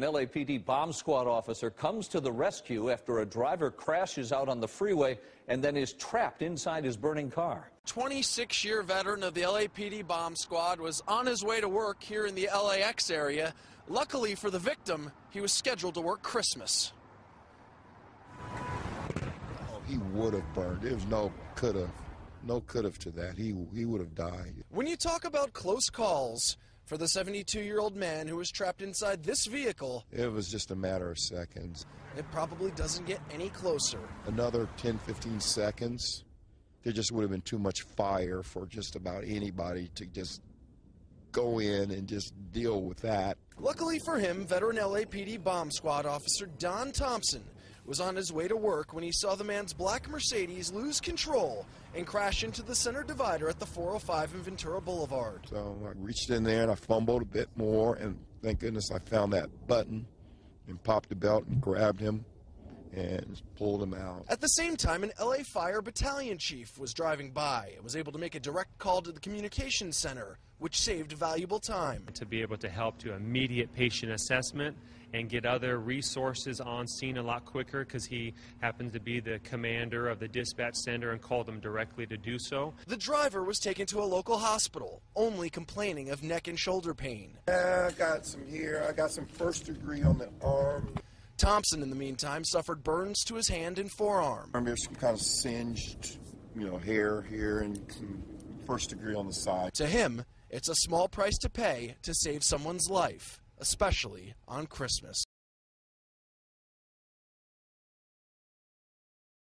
An LAPD bomb squad officer comes to the rescue after a driver crashes out on the freeway and then is trapped inside his burning car. 26-year veteran of the LAPD bomb squad was on his way to work here in the LAX area. Luckily for the victim, he was scheduled to work Christmas. Oh, he would have burned. There was no could have to that. He would have died. When you talk about close calls, for the 72-year-old man who was trapped inside this vehicle, it was just a matter of seconds. It probably doesn't get any closer. Another 10, 15 seconds, there just would have been too much fire for just about anybody to just go in and just deal with that. Luckily for him, veteran LAPD bomb squad officer Don Thompson was on his way to work when he saw the man's black Mercedes lose control and crash into the center divider at the 405 and Ventura Boulevard. So I reached in there and I fumbled a bit more, and thank goodness I found that button and popped the belt and grabbed him and pulled him out. At the same time, an LA Fire battalion chief was driving by and was able to make a direct call to the communications center, which saved valuable time. To be able to help to immediate patient assessment and get other resources on scene a lot quicker, because he happens to be the commander of the dispatch center and called them directly to do so. The driver was taken to a local hospital, only complaining of neck and shoulder pain. I got some here. I got some first degree on the arm. Thompson, in the meantime, suffered burns to his hand and forearm. There's some kind of singed, hair here and some first degree on the side. To him, it's a small price to pay to save someone's life, especially on Christmas.